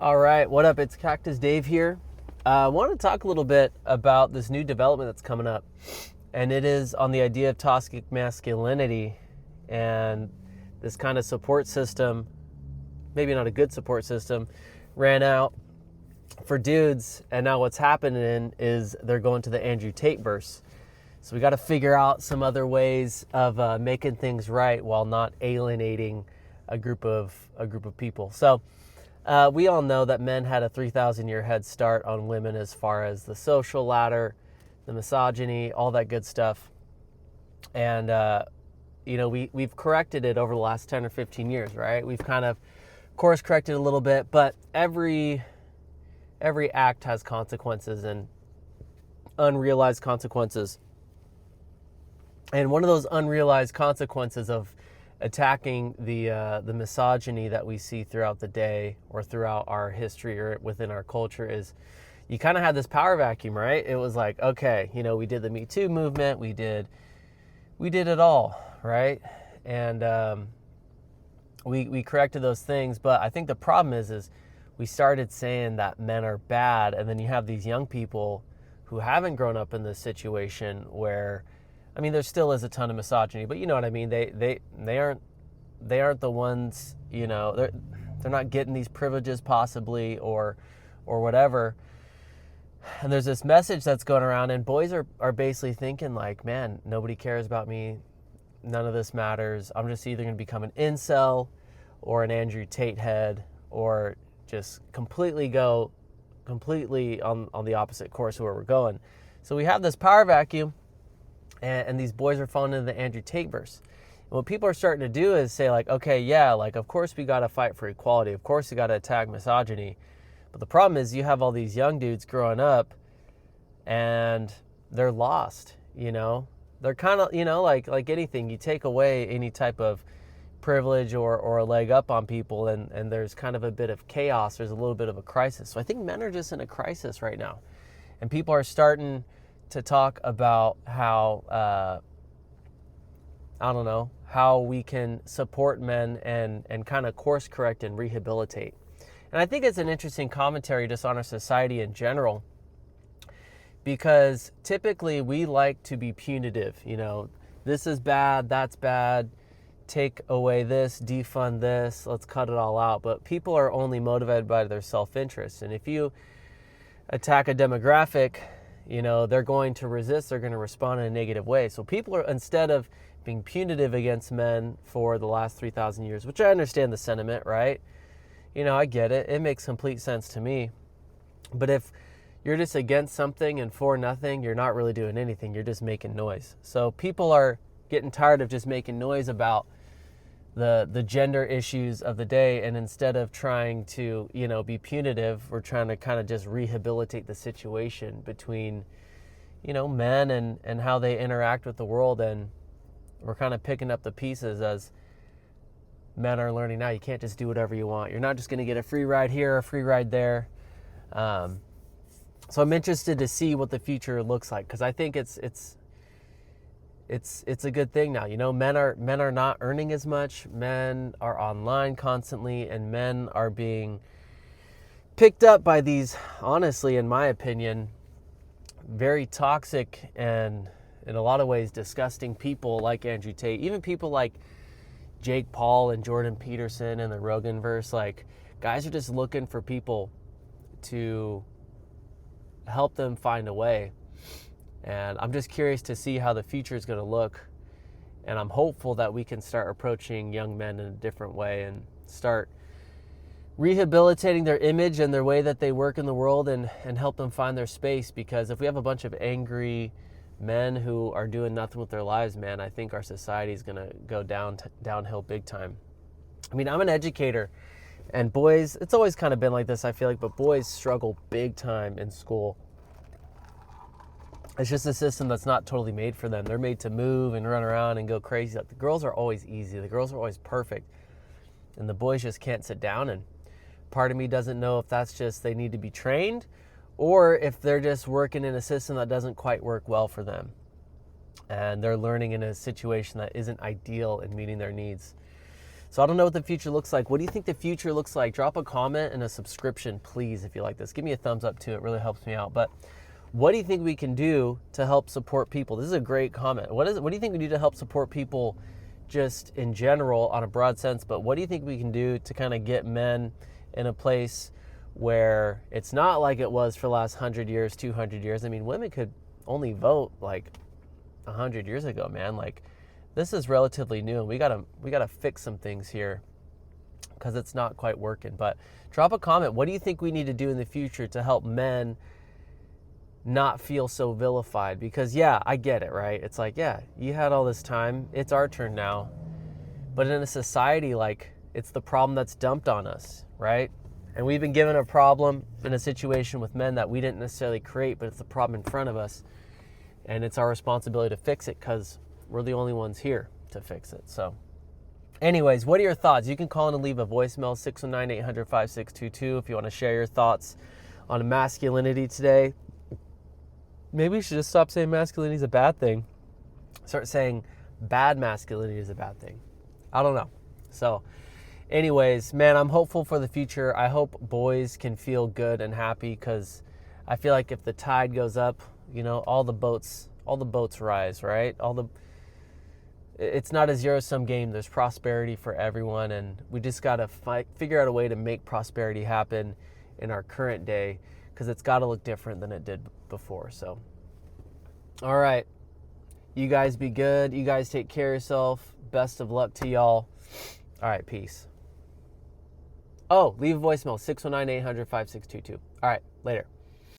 All right, what up? It's Cactus Dave here. I want to talk a little bit about this new development that's coming up, and it is on the idea of toxic masculinity and this kind of support system, maybe not a good support system, ran out for dudes, and now what's happening is they're going to the Andrew Tate verse. So we got to figure out some other ways of making things right while not alienating a group of people. So we all know that men had a 3,000 year head start on women as far as the social ladder, the misogyny, all that good stuff. And, we've corrected it over the last 10 or 15 years, right? We've kind of course corrected a little bit, but every act has consequences and unrealized consequences. And one of those unrealized consequences of attacking the misogyny that we see throughout the day or throughout our history or within our culture is you kind of had this power vacuum, right? It was like, okay, we did the Me Too movement, we did it all, right? And we corrected those things, but I think the problem is we started saying that men are bad, and then you have these young people who haven't grown up in this situation where, I mean, there still is a ton of misogyny, but you know what I mean. They aren't the ones. They're not getting these privileges possibly or whatever. And there's this message that's going around, and boys are basically thinking like, man, nobody cares about me. None of this matters. I'm just either going to become an incel or an Andrew Tate head, or just completely on the opposite course of where we're going. So we have this power vacuum. And these boys are falling into the Andrew Tate verse. And what people are starting to do is say like, okay, yeah, like of course we got to fight for equality. Of course we got to attack misogyny. But the problem is you have all these young dudes growing up and they're lost, They're kind of, like anything, you take away any type of privilege or a leg up on people and there's kind of a bit of chaos. There's a little bit of a crisis. So I think men are just in a crisis right now. And people are starting to talk about how, how we can support men and kind of course correct and rehabilitate. And I think it's an interesting commentary just on our society in general, because typically we like to be punitive. This is bad, that's bad, take away this, defund this, let's cut it all out. But people are only motivated by their self-interest. And if you attack a demographic, they're going to resist, they're going to respond in a negative way. So people are, instead of being punitive against men for the last 3,000 years, which I understand the sentiment, right? I get it. It makes complete sense to me. But if you're just against something and for nothing, you're not really doing anything. You're just making noise. So people are getting tired of just making noise about the gender issues of the day, and instead of trying to be punitive, we're trying to kind of just rehabilitate the situation between men and how they interact with the world. And we're kind of picking up the pieces as men are learning now. You can't just do whatever you want. You're not just going to get a free ride here, a free ride there. So I'm interested to see what the future looks like, because I think it's a good thing now. Men are not earning as much. Men are online constantly, and men are being picked up by these, honestly, in my opinion, very toxic and in a lot of ways disgusting people like Andrew Tate. Even people like Jake Paul and Jordan Peterson and the Rogan verse. Like, guys are just looking for people to help them find a way. And I'm just curious to see how the future is going to look. And I'm hopeful that we can start approaching young men in a different way and start rehabilitating their image and their way that they work in the world and help them find their space. Because if we have a bunch of angry men who are doing nothing with their lives, man, I think our society is going to go downhill big time. I mean, I'm an educator, and boys, it's always kind of been like this, I feel like, but boys struggle big time in school. It's just a system that's not totally made for them. They're made to move and run around and go crazy. Like, the girls are always easy. The girls are always perfect. And the boys just can't sit down. And part of me doesn't know if that's just they need to be trained, or if they're just working in a system that doesn't quite work well for them. And they're learning in a situation that isn't ideal in meeting their needs. So I don't know what the future looks like. What do you think the future looks like? Drop a comment and a subscription, please, if you like this. Give me a thumbs up too. It really helps me out. But what do you think we can do to help support people? This is a great comment. What do you think we do to help support people just in general on a broad sense? But what do you think we can do to kind of get men in a place where it's not like it was for the last 100 years, 200 years? I mean, women could only vote like 100 years ago, man. Like, this is relatively new, and we gotta fix some things here because it's not quite working. But drop a comment. What do you think we need to do in the future to help men not feel so vilified? Because yeah, I get it, right? It's like, yeah, you had all this time, it's our turn now. But in a society, like, it's the problem that's dumped on us, right? And we've been given a problem in a situation with men that we didn't necessarily create, but it's the problem in front of us. And it's our responsibility to fix it because we're the only ones here to fix it. So anyways, what are your thoughts? You can call in and leave a voicemail, 619-800-5622, if you want to share your thoughts on masculinity today. Maybe we should just stop saying masculinity is a bad thing. Start saying bad masculinity is a bad thing. I don't know. So anyways, man, I'm hopeful for the future. I hope boys can feel good and happy, because I feel like if the tide goes up, you know, all the boats rise, right? It's not a zero-sum game. There's prosperity for everyone, and we just got to figure out a way to make prosperity happen in our current day, because it's got to look different than it did before. So, all right. You guys be good. You guys take care of yourself. Best of luck to y'all. All right, peace. Oh, leave a voicemail, 619-800-5622. All right, later.